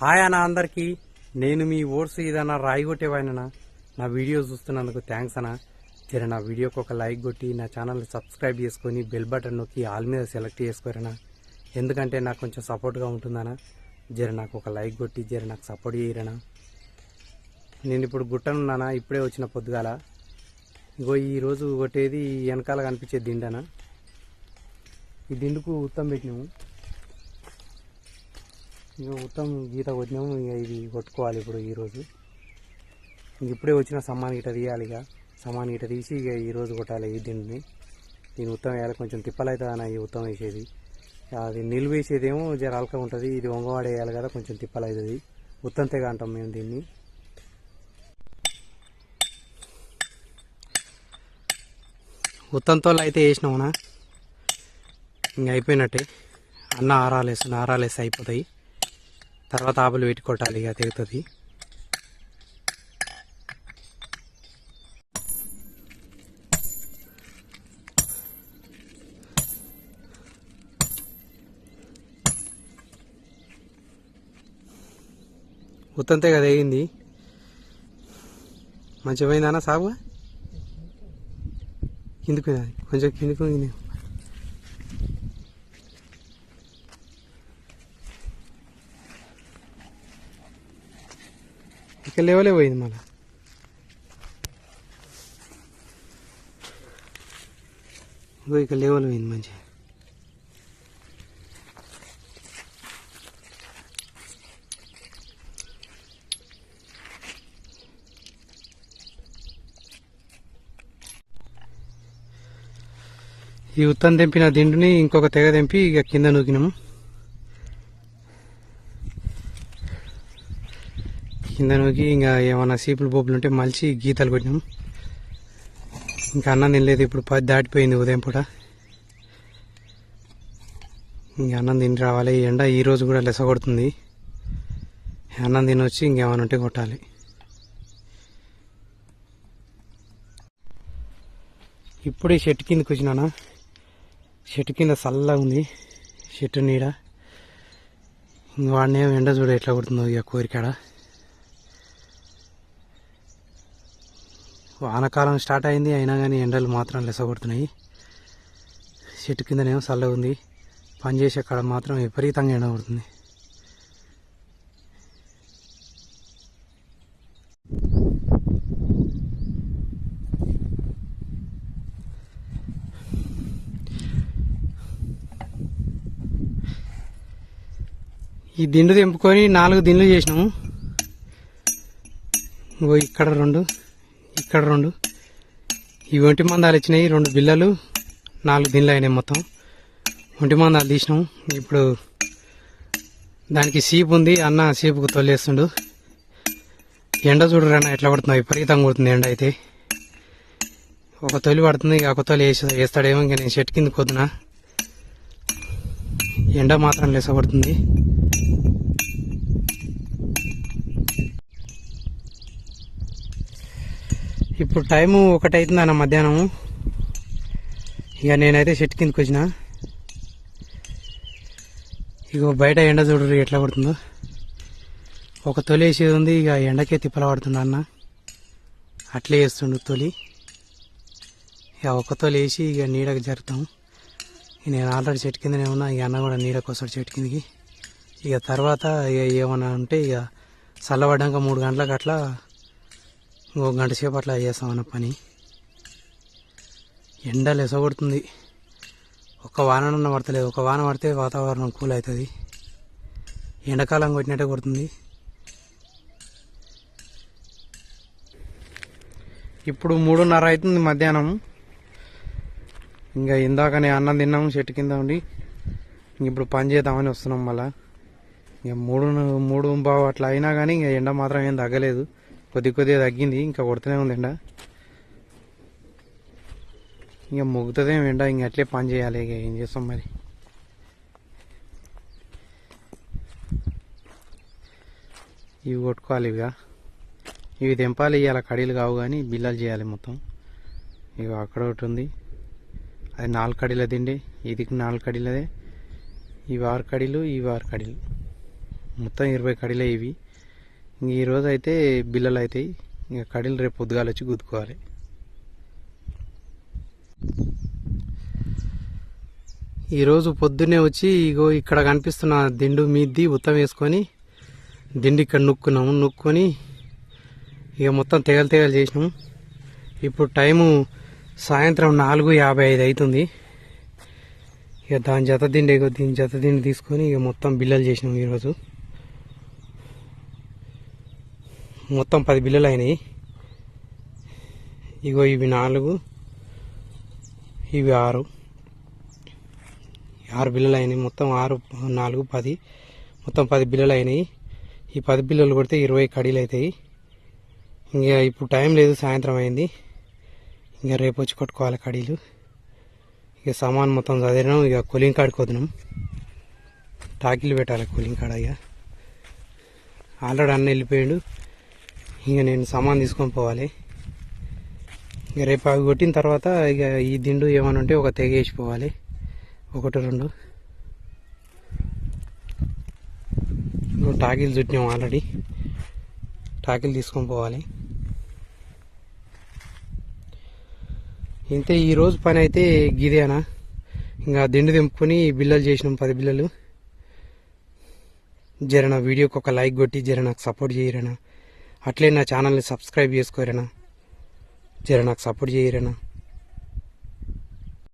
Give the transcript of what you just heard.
Hi అన్న అందరికీ. నేను మీ ఓట్స్ ఇదన్నా రాయిగొట్టేవాయన. నా వీడియో చూస్తున్నందుకు థ్యాంక్స్ అన్న. జర నా వీడియోకి ఒక లైక్ కొట్టి నా ఛానల్ని సబ్స్క్రైబ్ చేసుకొని బెల్ బటన్ నొక్కి ఆల్ మీద సెలెక్ట్ చేసుకోరన్నా. ఎందుకంటే నాకు కొంచెం సపోర్ట్గా ఉంటుందన్నా. జర నాకు ఒక లైక్ కొట్టి జర నాకు సపోర్ట్ చేయరన్నా. నేను ఇప్పుడు గుట్టనున్నానా, ఇప్పుడే వచ్చిన పొద్దుగాల. ఇంకో ఈరోజు కొట్టేది వెనకాల కనిపించే దిండనా. ఈ దిండుకు ఉత్తం పెట్టినాము. ఇక మొత్తం గీత కొట్టినాము. ఇక ఇది కొట్టుకోవాలి ఇప్పుడు ఈరోజు. ఇప్పుడే వచ్చిన సమ్మాన్ గిట తీయాలి. ఇక సమ్మాన్ గిట తీసి ఇక ఈరోజు కొట్టాలి ఈ దిండుని. దీన్ని ఉత్తం వేయాలి. కొంచెం తిప్పలవుతుంది అన్న ఈ ఉత్తం వేసేది. అది నిలువ వేసేదేమో జర అల్క ఉంటుంది. ఇది వంగవాడ వేయాలి కదా, కొంచెం తిప్పలవుతుంది. ఉత్తం తెగ అంటాం మేము దీన్ని. ఉత్తంతో అయితే వేసినామన్నా. ఇంక అయిపోయినట్టే. అన్న ఆరాలేసి అయిపోతాయి. తర్వాత ఆపులు పెట్టి కొట్టాలి. ఇక తెగుతుంది. ఉత్తంతే కదా వేయింది. మంచిగా పోయిందన్న సాగు. కిందికి కొంచెం కిందికి. ఇక లేవలే పోయింది మళ్ళా. ఇక లేవలు పోయింది మంచిగా. ఈ ఉత్తం తెంపిన దిండుని ఇంకొక తెగ తెంపి ఇక కింద నూకినాము. కింద నూకి ఇంకా ఏమన్నా సీపులు బొబ్బులు ఉంటే మలిచి గీతలు కొట్టినాము. ఇంకా అన్నం తినలేదు. ఇప్పుడు 10 దాటిపోయింది ఉదయం పూట. ఇంక అన్నం తిని రావాలి. ఎండ ఈరోజు కూడా లెస కొడుతుంది. అన్నం తినొచ్చి ఇంకేమైనా ఉంటే కొట్టాలి. ఇప్పుడు ఈ చెట్టు కిందకి వచ్చినానా. చెట్టు కింద చల్లగా ఉంది. చెట్టు నీడ. ఇంక వాడినే ఎండ చూడ ఎట్లా కొడుతుందో ఇక కోరికాడ. వానకాలం స్టార్ట్ అయింది, అయినా కానీ ఎండలు మాత్రం లెస కొడుతున్నాయి. చెట్టు కిందనేమో చల్లగా ఉంది. పనిచేసే కాడ మాత్రం విపరీతంగా ఎండ కొడుతుంది. ఈ దిండు తెంపుకొని 4 దిండ్లు చేసినాము. ఇక్కడ 2, ఇక్కడ 2. ఈ ఒంటి మందాలు ఇచ్చినాయి. 2 బిల్లలు, 4 దిండ్లు అయినాయి మొత్తం. ఒంటి మందాలు తీసినాము. ఇప్పుడు దానికి సీపు ఉంది. అన్న సీపుకు తొలేస్తుండు. ఎండ చూడరన్న ఎట్లా పడుతుందో. విపరీతంగా కొడుతుంది ఎండ అయితే. ఒక తొలి పడుతుంది. ఇక ఒక తొలి వేస్తాడేమో. ఇంకా నేను చెట్టు కిందకి వద్దునా. ఎండ మాత్రం లెస పడుతుంది. ఇప్పుడు టైము 1 అవుతుంది అన్న మధ్యాహ్నము. ఇక నేనైతే చెట్టు కిందకి వచ్చిన. ఇక బయట ఎండ చూడరు ఎట్లా పడుతుందో. ఒక తొలి వేసేది ఉంది. ఇక ఎండకే తిప్పల పడుతుంది అన్న. అట్లే వేస్తుండు తొలి. ఇక ఒక తొలి వేసి ఇక నీడకు జరుతాం. నేను ఆల్రెడీ చెట్టు కిందనే ఉన్నా. ఇక అన్న కూడా నీడకు వస్తాడు చెట్టు కిందకి. ఇక తర్వాత ఇక ఏమన్నా ఉంటే ఇక చల్లబడ్డాక 3 గంటలకు అట్లా 1 గంట సేపు అట్లా చేస్తామన్న పని. ఎండ లెస కొడుతుంది. ఒక్క వానన్న పడతలేదు. ఒక వాన పడితే వాతావరణం కూల్ అవుతుంది. ఎండాకాలం కొట్టినట్టే కొడుతుంది. ఇప్పుడు 3:30 అవుతుంది మధ్యాహ్నం. ఇంకా ఇందాకనే అన్నం తిన్నాము చెట్టు కింద ఉండి. ఇప్పుడు పని చేద్దామని వస్తున్నాం మళ్ళా. ఇక 3:15 అట్లా అయినా కానీ ఇంకా ఎండ మాత్రం ఏం తగ్గలేదు. కొద్దిగా తగ్గింది. ఇంకా కొడుతూనే ఉంది ఎండ. ఇంకా మొగ్గుతుందేమో ఎండ. ఇంక అట్లే పని చేయాలి. ఇక ఏం చేస్తాం మరి. ఇవి కొట్టుకోవాలి. ఇవి తెంపాలి. ఇవాళ కడీలు కావు కానీ బిల్లలు చేయాలి మొత్తం. ఇక అక్కడ ఒకటి ఉంది. అది 4 కడీల దిండి. ఇది 4 కడీలదే. ఇవి 6 కడీలు, ఇవి 6 కడీలు. మొత్తం 20 కడీలే ఇవి. ఇంక ఈరోజు అయితే బిల్లలు అవుతాయి. ఇంకా కడీలు రేపు పొద్దుగాల వచ్చి గుద్దుకోవాలి. ఈరోజు పొద్దున్నే వచ్చి ఇగో ఇక్కడ కనిపిస్తున్న దిండు మీది ఉత్తం వేసుకొని దిండు ఇక్కడ నొక్కొని ఇక మొత్తం తెగలు చేసినాము. ఇప్పుడు టైము సాయంత్రం 4:55 అవుతుంది. ఇక దీని జత దిండి తీసుకొని ఇక మొత్తం బిల్లలు చేసినాము. ఈరోజు మొత్తం 10 బిల్లలు అయినాయి. ఇగో ఇవి 4, ఇవి 6 బిల్లలు అయినాయి. మొత్తం 6, 4, 10 మొత్తం 10 బిల్లలు అయినాయి. ఈ 10 బిల్లలు కొడితే 20 కడీలు అవుతాయి. ఇంకా ఇప్పుడు టైం లేదు, సాయంత్రం అయింది. ఇంకా రేపు వచ్చి కొట్టుకోవాలి కడీలు. ఇక సామాన్ మొత్తం చదివినాం. ఇక కూలింగ్ కాడికి వదినాం. టాకిలు పెట్టాలి కూలింగ్ కాడ. ఇక ఆల్రెడీ అన్న వెళ్ళిపోయాడు. ఇక నేను సామాన్ తీసుకొని పోవాలి. ఇక రేపు అవి కొట్టిన తర్వాత ఇక ఈ దిండు ఏమైనా ఉంటే ఒక తెగ వేసిపోవాలి, 1, 2. ఇంకో టాకిలు చుట్టినాం ఆల్రెడీ. టాకిలు తీసుకొని పోవాలి. ఇంతే ఈరోజు పని అయితే గిదేనా. ఇంకా దిండు దింపుకొని బిల్లలు చేసినాం, 10 బిల్లలు. జర నా వీడియోకి ఒక లైక్ కొట్టి జర నాకు సపోర్ట్ చేయరనా. అట్లే నా ఛానల్ని సబ్స్క్రైబ్ చేసుకోరనా. జర నాకు సపోర్ట్ చేయరనా.